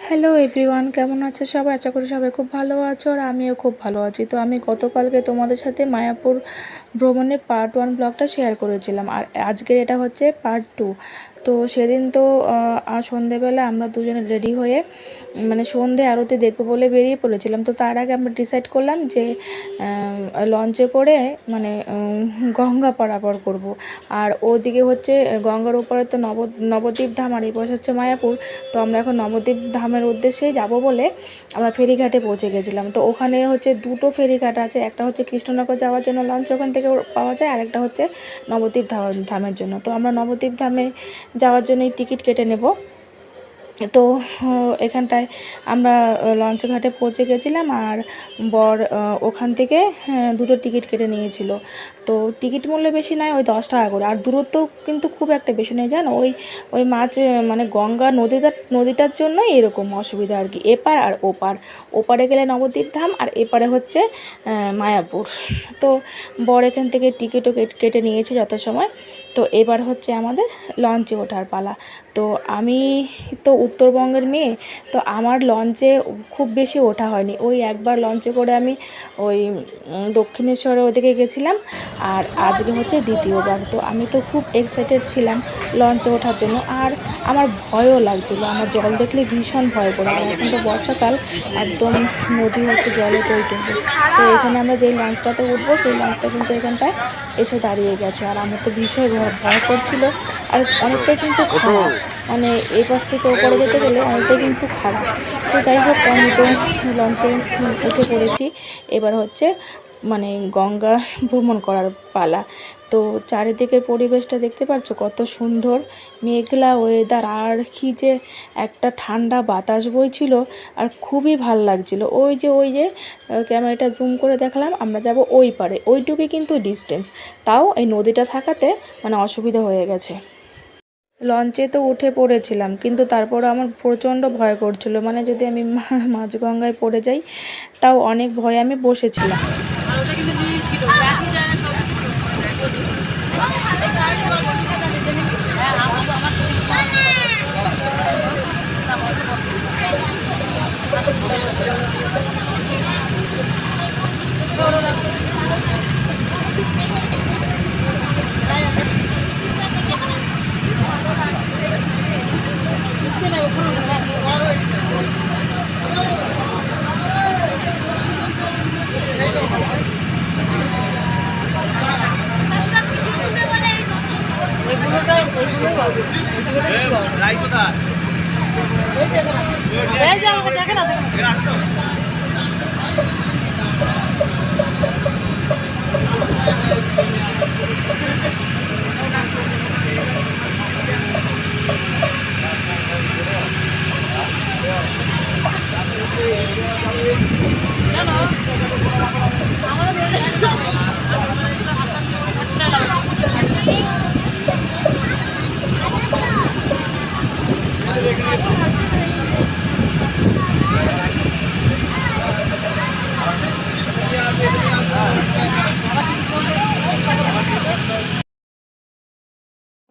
Hello everyone, কেমন আছো সবাই? আশা করি সবাই খুব ভালো আছো আর আমিও খুব ভালো আছি। তো আমি গতকালকে তোমাদের সাথে মায়াপুর ভ্রমণের পার্ট 1 ব্লগটা শেয়ার করেছিলাম, আর আজকের এটা হচ্ছে পার্ট 2। তো সেদিন তো সন্ধেবেলা আমরা দুজনে রেডি হয়ে মানে সন্ধে আরতি দেখবো বলে বেরিয়ে পড়েছিলাম। তো তার আগে আমরা ডিসাইড করলাম যে লঞ্চে করে মানে গঙ্গা পারাপার করব। আর ওদিকে হচ্ছে গঙ্গার ওপারে তো নবদ্বীপ ধাম, আর এই পাশে হচ্ছে মায়াপুর। তো আমরা এখন নবদ্বীপ ধামের উদ্দেশ্যেই যাব বলে আমরা ফেরিঘাটে পৌঁছে গেছিলাম। তো ওখানে হচ্ছে দুটো ফেরিঘাট আছে, একটা হচ্ছে কৃষ্ণনগর যাওয়ার জন্য লঞ্চ ওখান থেকে পাওয়া যায়, আর একটা হচ্ছে নবদ্বীপ ধামের জন্য। তো আমরা নবদ্বীপ ধামে যাওয়ার জন্যই টিকিট কেটে নেব। তো এখানটায় আমরা লঞ্চ ঘাটে পৌঁছে গেছিলাম, আর বর ওখান থেকে দুটো টিকিট কেটে নিয়েছিল। তো টিকিট মূল্য বেশি নয়, ওই 10 টাকা করে। আর দূরত্ব কিন্তু খুব একটা বেশি নয়, জানো। ওই মাঝ মানে গঙ্গা নদীটার জন্যই এরকম অসুবিধা আর কি, এপার আর ওপার। ওপারে গেলে নবদ্বীপ ধাম আর এপারে হচ্ছে মায়াপুর। তো বর এখান থেকে টিকিটও কেটে নিয়েছে যথাসময়। তো এবার হচ্ছে আমাদের লঞ্চে ওঠার পালা। তো আমি তো উত্তরবঙ্গের মেয়ে, তো আমার লঞ্চে খুব বেশি ওঠা হয়নি। ওই একবার লঞ্চে করে আমি ওই দক্ষিণেশ্বরে ওদিকে গেছিলাম, আর আজকে হচ্ছে দ্বিতীয়বার। তো আমি তো খুব এক্সাইটেড ছিলাম লঞ্চে ওঠার জন্য, আর আমার ভয়ও লাগছিলো। আমার জল দেখলে ভীষণ ভয় করে, আর এখন তো বর্ষাকাল, একদম নদী হচ্ছে জলে টইটুম্বুর। তো এখানে আমরা যেই লঞ্চটাতে উঠবো সেই লঞ্চটা কিন্তু এখানটায় এসে দাঁড়িয়ে গেছে, আর আমার তো ভীষণ ভয় করছিল। আর অনেকটাই কিন্তু খারাপ, মানে এই পাশ থেকে ওপরে যেতে গেলে অনেকটাই কিন্তু খারাপ। তো যাই হোক, আমি তো লঞ্চে উঠে পড়েছি। এবার হচ্ছে মানে গঙ্গা ভ্রমণ করার পালা। তো চারিদিকের পরিবেশটা দেখতে পাচ্ছ কত সুন্দর, মেঘলা ওয়েদার, আর কি যে একটা ঠান্ডা বাতাস বইছিল, আর খুবই ভাল লাগছিল। ওই যে ক্যামেরাটা জুম করে দেখালাম, আমরা যাব ওই পারে, ওইটুকুই কিন্তু ডিস্টেন্স। তাও এই নদীটা থাকাতে মানে অসুবিধা হয়ে গেছে। লঞ্চে তো উঠে পড়েছিলাম, কিন্তু তারপরও আমার প্রচণ্ড ভয় করছিল, মানে যদি আমি মাঝগঙ্গায় পড়ে যাই। তাও অনেক ভয়ে আমি বসেছিলাম।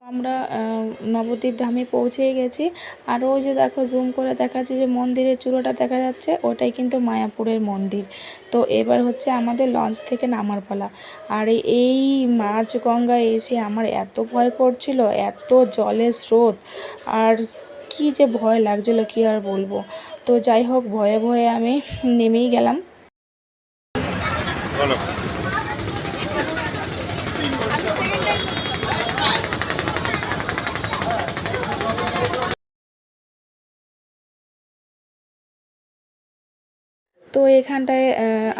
আমরা নবদ্বীপ ধামে পৌঁছেই গেছি। আর ওই যে দেখো, জুম করে দেখাচ্ছে যে মন্দিরের চূড়াটা দেখা যাচ্ছে, ওটাই কিন্তু মায়াপুরের মন্দির। তো এবার হচ্ছে আমাদের লঞ্চ থেকে নামার পালা। আর এই মাঝ গঙ্গায় এসে আমার এত ভয় করছিল, এত জলের স্রোত, আর কি যে ভয় লাগছিলো কি আর বলবো। তো যাই হোক, ভয়ে ভয়ে আমি নেমেই গেলাম। তো এখানটায়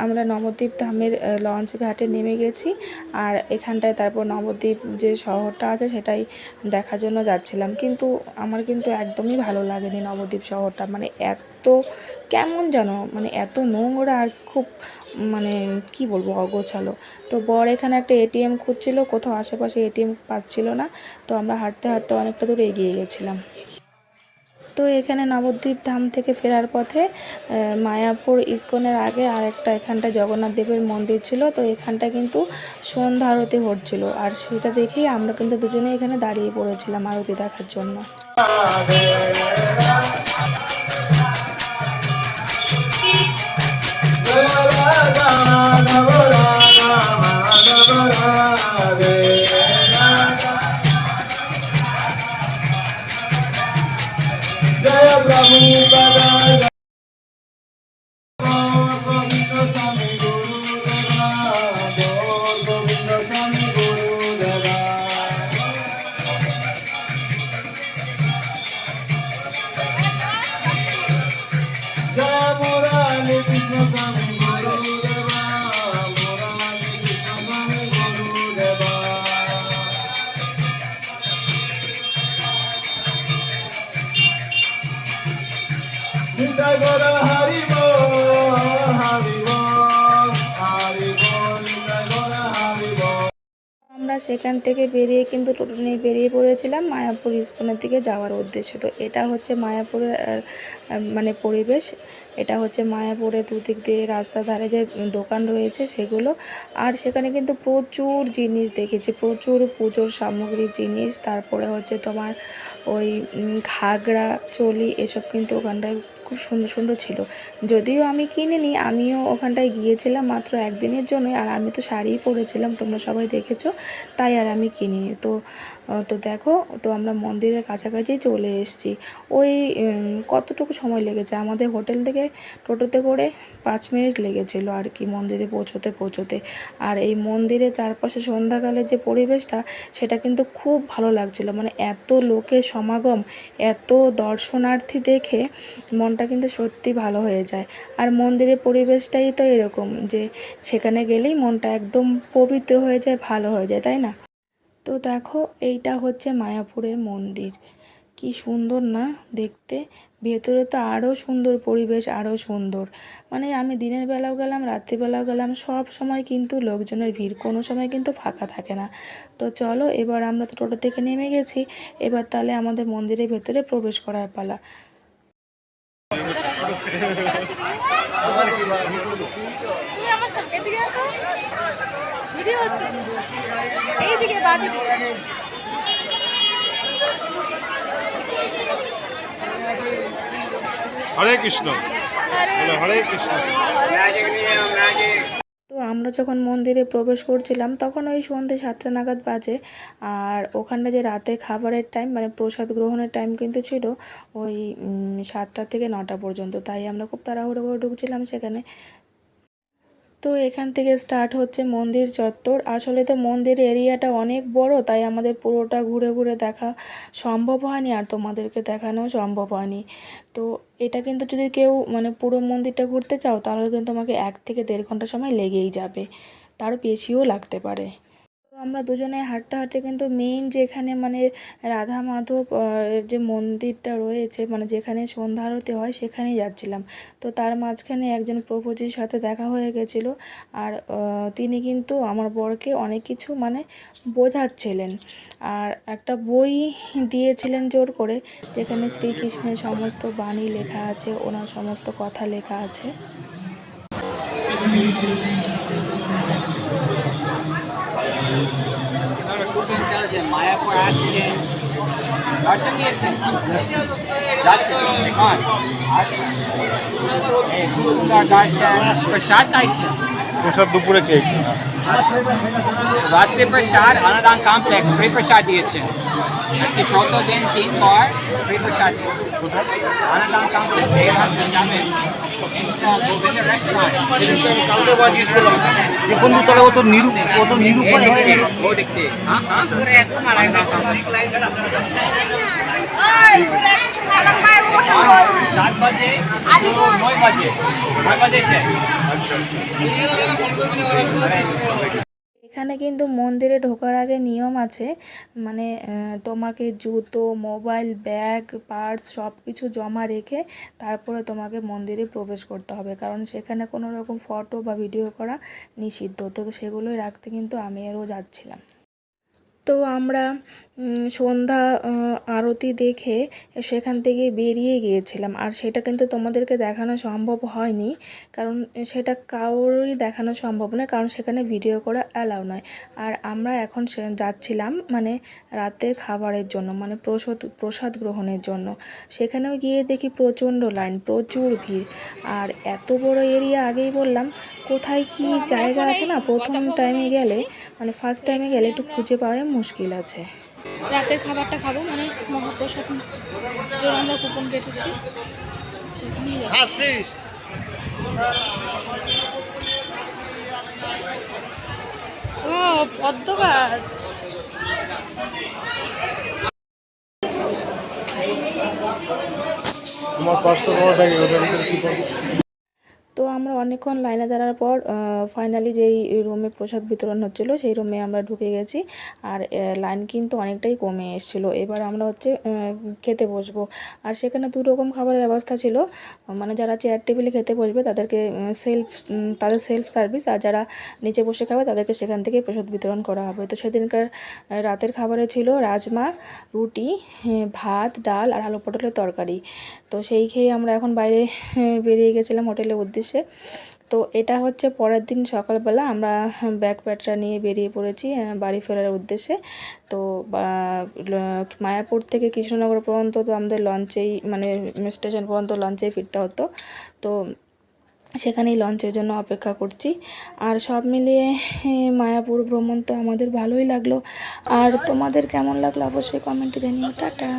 আমরা নবদ্বীপ ধামের লঞ্চ ঘাটে নেমে গেছি, আর এখানটায় তারপর নবদ্বীপ যে শহরটা আছে সেটাই দেখার জন্য যাচ্ছিলাম। কিন্তু আমার কিন্তু একদমই ভালো লাগেনি নবদ্বীপ শহরটা, মানে এত কেমন যেন, মানে এত নোংরা, আর খুব মানে কি বলবো, অগোছালো। তো বর এখানে একটা এটিএম খুঁজছিল, কোথাও আশেপাশে এটিএম পাচ্ছিল না। তো আমরা হাঁটতে হাঁটতে অনেকটা দূর এগিয়ে গেছিলাম। তো এখানে নবদ্বীপ ধাম থেকে ফেরার পথে মায়াপুর ইস্কনের আগে আরেকটা এখানটা জগন্নাথ দেবের মন্দির ছিল। তো এখানটা কিন্তু সন্ধ্যা আরতি হচ্ছিল, আর সেটা দেখেই আমরা কিন্তু দুজনে এখানে দাঁড়িয়ে পড়েছিলাম আরতি দেখার জন্য। আমরা সেখান থেকে বেরিয়ে কিন্তু টোটো নিয়ে বেরিয়ে পড়েছিলাম মায়াপুর ইস্কনের দিকে যাওয়ার উদ্দেশ্যে। তো এটা হচ্ছে মায়াপুরের মানে পরিবেশ। এটা হচ্ছে মায়াপুরে দুদিক দিয়ে রাস্তার ধারে যে দোকান রয়েছে সেগুলো। আর সেখানে কিন্তু প্রচুর জিনিস দেখেছি, প্রচুর পুজোর সামগ্রীর জিনিস। তারপরে হচ্ছে তোমার ওই ঘাগরা চলি এসব কিন্তু ওখানটায় খুব সুন্দর সুন্দর ছিল। যদিও আমি কিনিনি, আমিও ওখানটায় গিয়েছিলাম মাত্র একদিনের জন্যই। আর আমি তো শাড়িই পরেছিলাম, তোমরা সবাই দেখেছো, তাই আর আমি কিনিনি। তো দেখো, তো আমরা মন্দিরের কাছাকাছি চলে এসেছি। ওই কতটুকু সময় লেগেছে আমাদের হোটেল থেকে টোটোতে করে 5 মিনিট লেগেছিল আর কি মন্দিরে পৌঁছোতে। আর এই মন্দিরের চারপাশে সন্ধ্যাকালের যে পরিবেশটা, সেটা কিন্তু খুব ভালো লাগছিল। মানে এত লোকের সমাগম, এত দর্শনার্থী দেখে মনটা কিন্তু সত্যি ভালো হয়ে যায়। আর মন্দিরের পরিবেশটাই তো এরকম যে সেখানে গেলেই মনটা একদম পবিত্র হয়ে যায়, ভালো হয়ে যায়, তাই না? তো দেখো, এইটা হচ্ছে মায়াপুরের মন্দির। কি সুন্দর না দেখতে। ভেতরে তো আরও সুন্দর পরিবেশ, আরও সুন্দর। মানে আমি দিনের বেলাও গেলাম, রাত্রিবেলাও গেলাম, সব সময় কিন্তু লোকজনের ভিড়, কোনো সময় কিন্তু ফাঁকা থাকে না। তো চলো, এবার আমরা তো টোটো থেকে নেমে গেছি, এবার তাহলে আমাদের মন্দিরের ভেতরে প্রবেশ করার পালা। হরে কৃষ্ণ, হরে কৃষ্ণ। তো আমরা যখন মন্দিরে প্রবেশ করছিলাম তখন ওই সন্ধ্যে 7টা নাগাদ বাজে। আর ওখানটা যে রাতে খাবারের টাইম, মানে প্রসাদ গ্রহণের টাইম কিন্তু ছিল ওই 7টা থেকে 9টা পর্যন্ত। তাই আমরা খুব তাড়াহুড়ো করে ঢুকছিলাম সেখানে। তো এখান থেকে স্টার্ট হচ্ছে মন্দির চত্বর। আসলে তো মন্দির এরিয়াটা অনেক বড়, তাই আমাদের পুরোটা ঘুরে ঘুরে দেখা সম্ভব হয়নি, আর তোমাদেরকে দেখানো সম্ভব হয়নি। তো এটা কিন্তু যদি কেউ মানে পুরো মন্দিরটা ঘুরতে চাও, তাহলে কিন্তু তোমাকে 1 থেকে 1.5 ঘন্টা সময় লেগেই যাবে, তারও বেশিও লাগতে পারে। তো আমরা দুজনে হাঁটতে হাঁটতে কিন্তু মেইন যেখানে মানে রাধা মাধব যে মন্দিরটা রয়েছে, মানে যেখানে সন্ধ্যা আরতি হয়, সেখানেই যাচ্ছিলাম। তো তার মাঝখানে একজন প্রভুজির সাথে দেখা হয়ে গেছিলো। আর তিনি কিন্তু আমার বরকে অনেক কিছু মানে বোঝাচ্ছিলেন। আর একটা বই দিয়েছিলেন জোর করে, যেখানে শ্রীকৃষ্ণের সমস্ত বাণী লেখা আছে, ওনার সমস্ত কথা লেখা আছে। খুব ইন্টেলিজেন্ট। মায়াপুর আসছেন, দর্শন দিয়েছেন, যাচ্ছেন এখন প্রসাদ চাইছেন। প্রসাদ দুপুরে খেয়েছি। রাত্রে প্রসাদ অন্নদান কমপ্লেক্স ফ্রি প্রসাদ দিয়েছেন। আসি প্রতিদিন 3 বার ফ্রি প্রসাদ দিয়েছেন। অন্নদান কমপ্লেক্স যাবেন। কালকে বাজিয়েছিলাম দেখুন তারা অত নিরূপণ वो दिखते हाँ हाँ 7 बजे 9 बजे 9 बजे से। এখানে কিন্তু মন্দিরে ঢোকার আগে নিয়ম আছে, মানে তোমাকে জুতো, মোবাইল, ব্যাগ, পার্স সব কিছু জমা রেখে তারপরে তোমাকে মন্দিরে প্রবেশ করতে হবে, কারণ সেখানে কোনো রকম ফটো বা ভিডিও করা নিষিদ্ধ। তো সেগুলোই রাখতে কিন্তু আমি আরও যাচ্ছিলাম। তো আমরা সন্ধ্যা আরতি দেখে সেখান থেকে বেরিয়ে গিয়েছিলাম। আর সেটা কিন্তু তোমাদেরকে দেখানো সম্ভব হয়নি, কারণ সেটা কারোরই দেখানো সম্ভব নয়, কারণ সেখানে ভিডিও করা অ্যালাউ নয়। আর আমরা এখন যাচ্ছিলাম মানে রাতের খাবারের জন্য, মানে প্রসাদ গ্রহণের জন্য। সেখানেও গিয়ে দেখি প্রচণ্ড লাইন, প্রচুর ভিড়। আর এত বড় এরিয়া, আগেই বললাম, কোথায় কি জায়গা আছে না, প্রথম টাইমে গেলে মানে ফার্স্ট টাইমে গেলে একটু খুঁজে পাওয়া মুশকিল আছে। রাতের খাবারটা খাবো, মানে মহাপ্রসাদ আমরা কুপন কেটেছি, ও পদ্ম গাছ। আমার 500 টাকা ওটার ভিতরে কি করবো? তো আমরা অনেকক্ষণ লাইনে দাঁড়ার পর ফাইনালি যেই রুমে প্রসাদ বিতরণ হচ্ছিলো সেই রুমে আমরা ঢুকে গেছি। আর লাইন কিন্তু অনেকটাই কমে এসেছিলো। এবার আমরা হচ্ছে খেতে বসবো। আর সেখানে 2 রকম খাবারের ব্যবস্থা ছিল, মানে যারা চেয়ার টেবিলে খেতে বসবে তাদেরকে তাদের সেলফ সার্ভিস, আর যারা নিচে বসে খাবে তাদেরকে সেখান থেকে প্রসাদ বিতরণ করা হবে। তো সেদিনকার রাতের খাবারে ছিল রাজমা, রুটি, ভাত, ডাল আর আলু পটলের তরকারি। তো সেই খেয়ে আমরা এখন বাইরে বেরিয়ে গেছিলাম হোটেলের উদ্দেশ্যে। তো এটা হচ্ছে পরের দিন সকালবেলা আমরা ব্যাগ প্যাটরা নিয়ে বেরিয়ে পড়েছি বাড়ি ফেরার উদ্দেশ্যে। তো মায়াপুর থেকে কৃষ্ণনগর পর্যন্ত তো আমাদের লঞ্চেই, মানে স্টেশন পর্যন্ত লঞ্চেই ফিরতে হতো। তো সেখানেই লঞ্চের জন্য অপেক্ষা করছি। আর সব মিলিয়ে মায়াপুর ভ্রমণ তো আমাদের ভালোই লাগলো। আর তোমাদের কেমন লাগলো অবশ্যই কমেন্টে জানিও। টাটা।